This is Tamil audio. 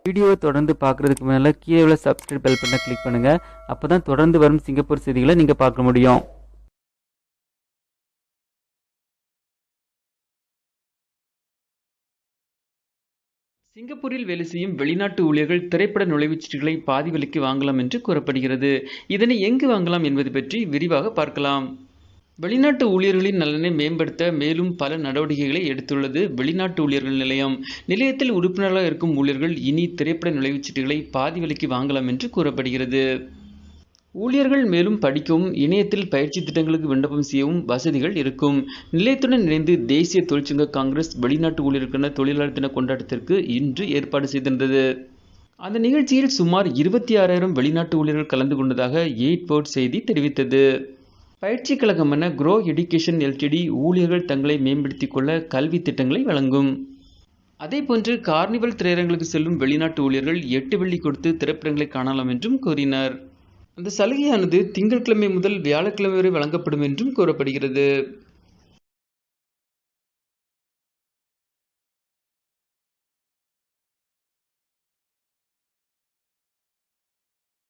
வீடியோவை தொடர்ந்து பார்க்குறதுக்கு மேலே கீழே உள்ள சப்ஸ்கிரைப் பெல் பட்டனை கிளிக் பண்ணுங்கள். அப்போ தான் தொடர்ந்து வரும் சிங்கப்பூர் செய்திகளை நீங்கள் பார்க்க முடியும். சிங்கப்பூரில் வேலை செய்யும் வெளிநாட்டு ஊழியர்கள் திரைப்பட நுழைவுச்சீட்டுகளை பாதி விலைக்கு வாங்கலாம் என்று கூறப்படுகிறது. இதனை எங்கு வாங்கலாம் என்பது பற்றி விரிவாக பார்க்கலாம். வெளிநாட்டு ஊழியர்களின் நலனை மேம்படுத்த மேலும் பல நடவடிக்கைகளை எடுத்துள்ளது வெளிநாட்டு ஊழியர்கள் நிலையம். நிலையத்தில் உறுப்பினராக இருக்கும் ஊழியர்கள் இனி திரைப்பட நுழைவுச்சீட்டுகளை பாதி விலைக்கு வாங்கலாம் என்று கூறப்படுகிறது. ஊழியர்கள் மேலும் படிக்கவும் இணையத்தில் பயிற்சி திட்டங்களுக்கு விண்ணப்பம் செய்யவும் வசதிகள் இருக்கும். நிலையத்துடன் இணைந்து தேசிய தொழிற்சங்க காங்கிரஸ் வெளிநாட்டு ஊழியர்களுக்கான தொழிலாளர் தின கொண்டாட்டத்திற்கு இன்று ஏற்பாடு செய்திருந்தது. அந்த நிகழ்ச்சியில் சுமார் 26,000 வெளிநாட்டு ஊழியர்கள் கலந்து கொண்டதாக எயிட்போர்ட் செய்தி தெரிவித்தது. பயிற்சி கழகமான க்ரோ எடுகேஷன் எல்டிடி ஊழியர்கள் தங்களை மேம்படுத்திக் கொள்ள கல்வி திட்டங்களை வழங்கும். அதேபோன்று கார்னிவல் திரையரங்களுக்கு செல்லும் வெளிநாட்டு ஊழியர்கள் 8 வெள்ளி கொடுத்து திரைப்படங்களை காணலாம் என்றும் கூறினார். அந்த சலுகையானது திங்கட்கிழமை முதல் வியாழக்கிழமை வரை வழங்கப்படும் என்றும் கூறப்படுகிறது.